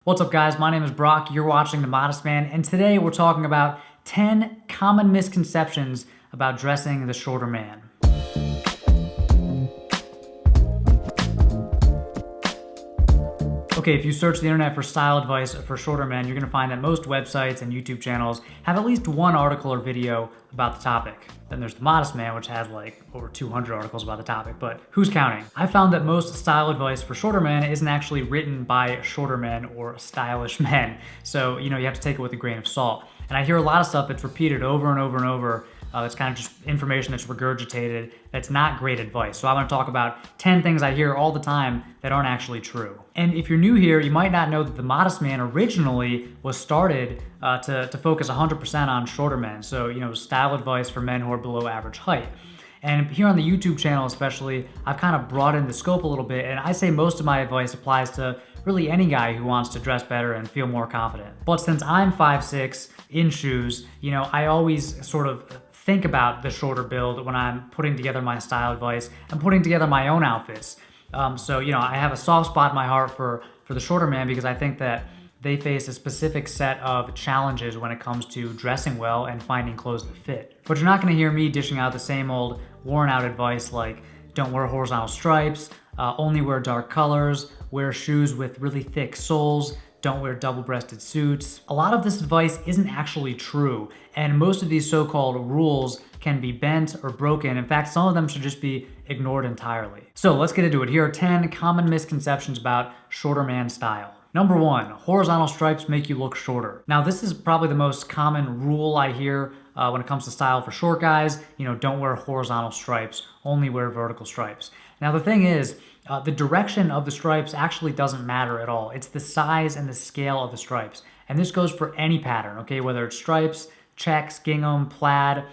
What's up, guys? My name is Brock. You're watching The Modest Man, and today we're talking about 10 common misconceptions about dressing the shorter man. Okay, if you search the internet for style advice for shorter men, you're gonna find that most websites and YouTube channels have at least one article or video about the topic. Then there's The Modest Man, which has like over 200 articles about the topic, but who's counting? I found that most style advice for shorter men isn't actually written by shorter men or stylish men. So, you have to take it with a grain of salt. And I hear a lot of stuff that's repeated over and over and over. It's kind of just information that's regurgitated that's not great advice. So I want to talk about 10 things I hear all the time that aren't actually true. And if you're new here, you might not know that The Modest Man originally was started to focus 100% on shorter men. So, style advice for men who are below average height. And here on the YouTube channel especially, I've kind of broadened the scope a little bit, and I say most of my advice applies to really any guy who wants to dress better and feel more confident. But since I'm 5'6" in shoes, I always sort of think about the shorter build when I'm putting together my style advice and putting together my own outfits. I have a soft spot in my heart for the shorter man because I think that they face a specific set of challenges when it comes to dressing well and finding clothes that fit. But you're not gonna hear me dishing out the same old worn out advice like don't wear horizontal stripes, only wear dark colors, wear shoes with really thick soles, don't wear double-breasted suits. A lot of this advice isn't actually true, and most of these so-called rules can be bent or broken. In fact, some of them should just be ignored entirely. So let's get into it. Here are 10 common misconceptions about shorter man style. Number 1, horizontal stripes make you look shorter. Now, this is probably the most common rule I hear when it comes to style for short guys. Don't wear horizontal stripes, only wear vertical stripes. Now, the thing is, the direction of the stripes actually doesn't matter at all. It's the size and the scale of the stripes. And this goes for any pattern, okay? Whether it's stripes, checks, gingham, plaid,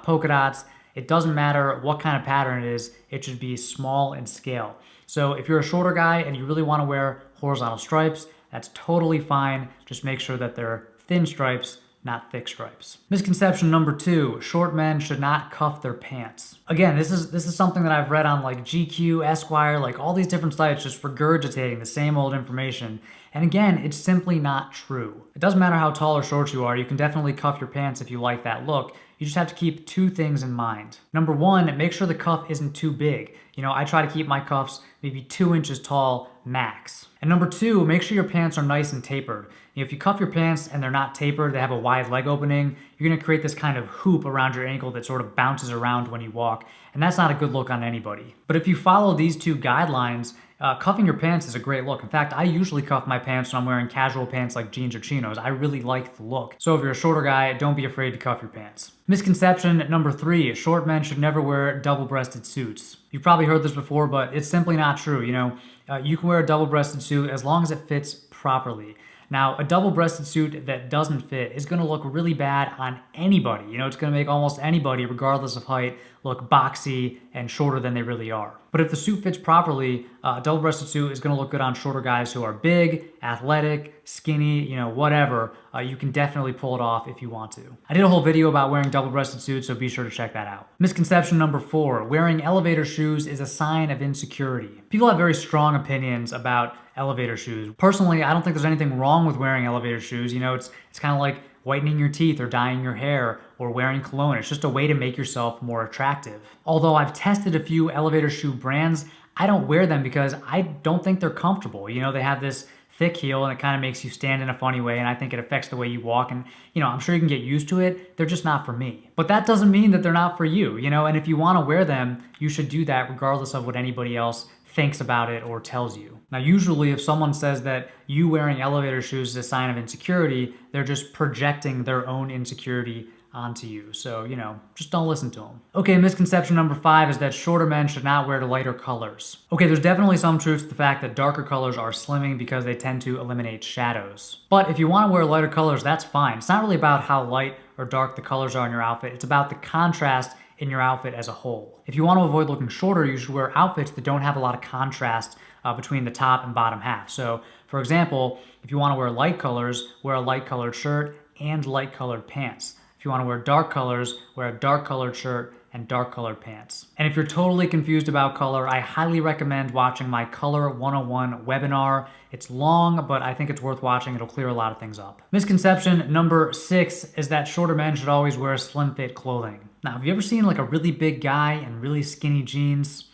polka dots, it doesn't matter what kind of pattern it is, it should be small in scale. So if you're a shorter guy and you really want to wear horizontal stripes, that's totally fine. Just make sure that they're thin stripes, not thick stripes. Misconception number 2, short men should not cuff their pants. Again, this is something that I've read on like GQ, Esquire, like all these different sites just regurgitating the same old information. And again, it's simply not true. It doesn't matter how tall or short you are, you can definitely cuff your pants if you like that look. You just have to keep 2 things in mind. Number 1, make sure the cuff isn't too big. I try to keep my cuffs maybe 2 inches tall max. And number 2, make sure your pants are nice and tapered. If you cuff your pants and they're not tapered, they have a wide leg opening, you're gonna create this kind of hoop around your ankle that sort of bounces around when you walk, and that's not a good look on anybody. But if you follow these 2 guidelines, cuffing your pants is a great look. In fact, I usually cuff my pants when I'm wearing casual pants like jeans or chinos. I really like the look. So if you're a shorter guy, don't be afraid to cuff your pants. Misconception number 3, short men should never wear double-breasted suits. You've probably heard this before, but it's simply not true. You can wear a double-breasted suit as long as it fits properly. Now, a double-breasted suit that doesn't fit is gonna look really bad on anybody. It's gonna make almost anybody, regardless of height, look boxy and shorter than they really are. But if the suit fits properly, a double-breasted suit is gonna look good on shorter guys who are big, athletic, skinny, whatever. You can definitely pull it off if you want to. I did a whole video about wearing double-breasted suits, so be sure to check that out. Misconception number 4, wearing elevator shoes is a sign of insecurity. People have very strong opinions about elevator shoes. Personally, I don't think there's anything wrong with wearing elevator shoes. It's kind of like whitening your teeth or dyeing your hair or wearing cologne. It's just a way to make yourself more attractive. Although I've tested a few elevator shoe brands, I don't wear them because I don't think they're comfortable. They have this thick heel and it kind of makes you stand in a funny way, and I think it affects the way you walk, and I'm sure you can get used to it. They're just not for me. But that doesn't mean that they're not for you, and if you want to wear them, you should do that regardless of what anybody else thinks about it or tells you. Now, usually if someone says that you wearing elevator shoes is a sign of insecurity, they're just projecting their own insecurity onto you. So, just don't listen to them. Okay, misconception number 5 is that shorter men should not wear lighter colors. Okay, there's definitely some truth to the fact that darker colors are slimming because they tend to eliminate shadows. But if you want to wear lighter colors, that's fine. It's not really about how light or dark the colors are in your outfit. It's about the contrast in your outfit as a whole. If you want to avoid looking shorter, you should wear outfits that don't have a lot of contrast between the top and bottom half. So, for example, if you want to wear light colors, wear a light colored shirt and light colored pants. If you want to wear dark colors, wear a dark colored shirt and dark colored pants. And if you're totally confused about color, I highly recommend watching my Color 101 webinar. It's long, but I think it's worth watching. It'll clear a lot of things up. Misconception number 6 is that shorter men should always wear slim fit clothing. Now, have you ever seen like a really big guy in really skinny jeans?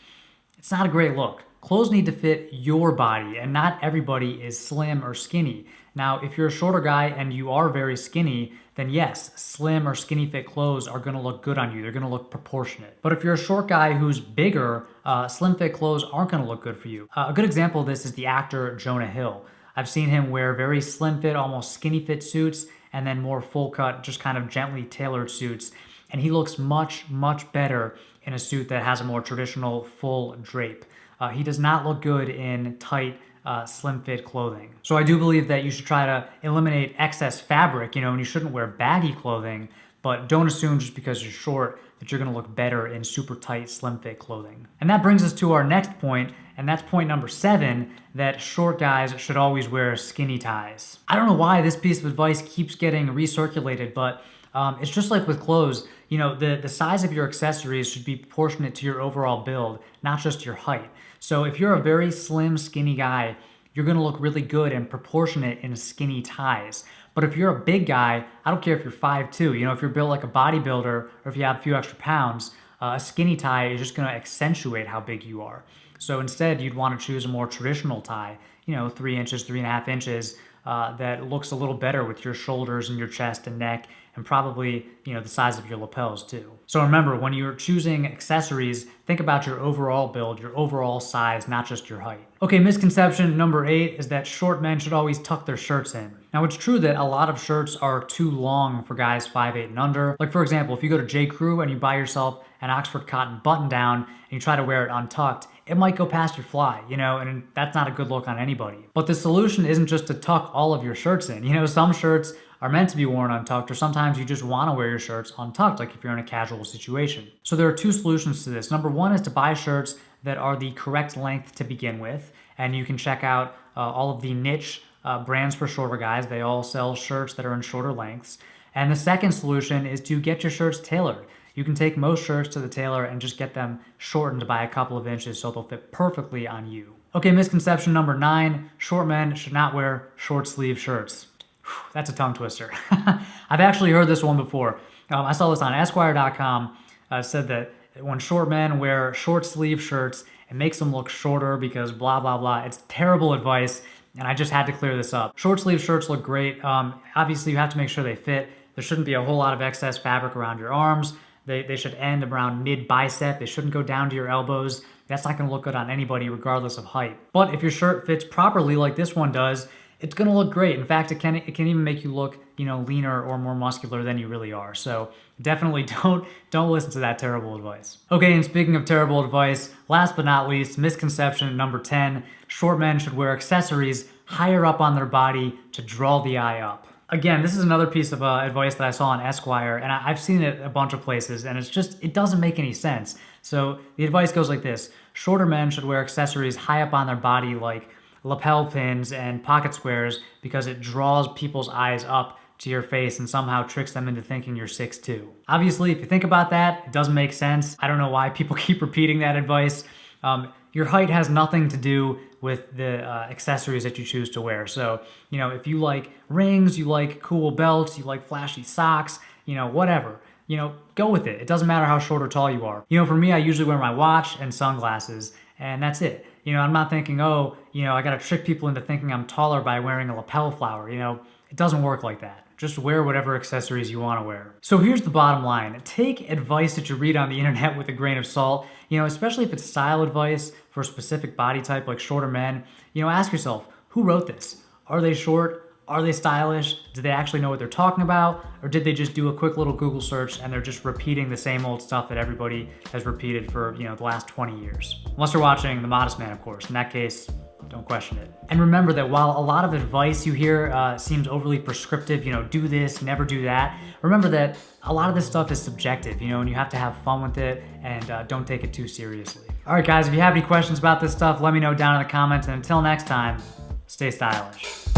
It's not a great look. Clothes need to fit your body, and not everybody is slim or skinny. Now, if you're a shorter guy and you are very skinny, then yes, slim or skinny fit clothes are gonna look good on you. They're gonna look proportionate. But if you're a short guy who's bigger, slim fit clothes aren't gonna look good for you. A good example of this is the actor Jonah Hill. I've seen him wear very slim fit, almost skinny fit suits, and then more full cut, just kind of gently tailored suits. And he looks much, much better in a suit that has a more traditional full drape. He does not look good in tight, slim fit clothing. So I do believe that you should try to eliminate excess fabric, and you shouldn't wear baggy clothing, but don't assume just because you're short that you're gonna look better in super tight, slim fit clothing. And that brings us to our next point, and that's point number 7, that short guys should always wear skinny ties. I don't know why this piece of advice keeps getting recirculated, but it's just like with clothes, the size of your accessories should be proportionate to your overall build, not just your height. So if you're a very slim, skinny guy, you're gonna look really good and proportionate in skinny ties. But if you're a big guy, I don't care if you're 5'2", if you're built like a bodybuilder or if you have a few extra pounds, a skinny tie is just gonna accentuate how big you are. So instead, you'd wanna choose a more traditional tie, 3 inches, 3.5 inches, that looks a little better with your shoulders and your chest and neck, and probably, the size of your lapels too. So remember, when you're choosing accessories, think about your overall build, your overall size, not just your height. Okay, misconception number 8 is that short men should always tuck their shirts in. Now, it's true that a lot of shirts are too long for guys 5'8" and under. Like for example, if you go to J. Crew and you buy yourself an Oxford cotton button down and you try to wear it untucked, it might go past your fly, and that's not a good look on anybody. But the solution isn't just to tuck all of your shirts in. Some shirts are meant to be worn untucked, or sometimes you just want to wear your shirts untucked, like if you're in a casual situation. So there are 2 solutions to this. Number 1 is to buy shirts that are the correct length to begin with, and you can check out all of the niche brands for shorter guys. They all sell shirts that are in shorter lengths. And the second solution is to get your shirts tailored. You can take most shirts to the tailor and just get them shortened by a couple of inches so they'll fit perfectly on you. Okay, misconception number 9, short men should not wear short sleeve shirts. That's a tongue twister. I've actually heard this one before. I saw this on Esquire.com. Said that when short men wear short sleeve shirts, it makes them look shorter because blah, blah, blah. It's terrible advice, and I just had to clear this up. Short sleeve shirts look great. Obviously, you have to make sure they fit. There shouldn't be a whole lot of excess fabric around your arms. They should end around mid-bicep. They shouldn't go down to your elbows. That's not going to look good on anybody regardless of height. But if your shirt fits properly like this one does, it's gonna look great. In fact, it can even make you look, leaner or more muscular than you really are. So definitely don't listen to that terrible advice. Okay, and speaking of terrible advice, last but not least, misconception number 10, short men should wear accessories higher up on their body to draw the eye up. Again, this is another piece of advice that I saw on Esquire, and I've seen it a bunch of places, and it doesn't make any sense. So the advice goes like this: shorter men should wear accessories high up on their body like lapel pins and pocket squares because it draws people's eyes up to your face and somehow tricks them into thinking you're 6'2". Obviously, if you think about that, it doesn't make sense. I don't know why people keep repeating that advice. Your height has nothing to do with the accessories that you choose to wear. So, if you like rings, you like cool belts, you like flashy socks, whatever, go with it. It doesn't matter how short or tall you are. For me, I usually wear my watch and sunglasses, and that's it. I'm not thinking, I gotta trick people into thinking I'm taller by wearing a lapel flower. It doesn't work like that. Just wear whatever accessories you want to wear. So here's the bottom line. Take advice that you read on the internet with a grain of salt, especially if it's style advice for a specific body type like shorter men. Ask yourself, who wrote this? Are they short? Are they stylish? Do they actually know what they're talking about? Or did they just do a quick little Google search and they're just repeating the same old stuff that everybody has repeated for, the last 20 years? Unless you're watching The Modest Man, of course. In that case, don't question it. And remember that while a lot of advice you hear seems overly prescriptive, do this, never do that, remember that a lot of this stuff is subjective, and you have to have fun with it and don't take it too seriously. All right, guys, if you have any questions about this stuff, let me know down in the comments. And until next time, stay stylish.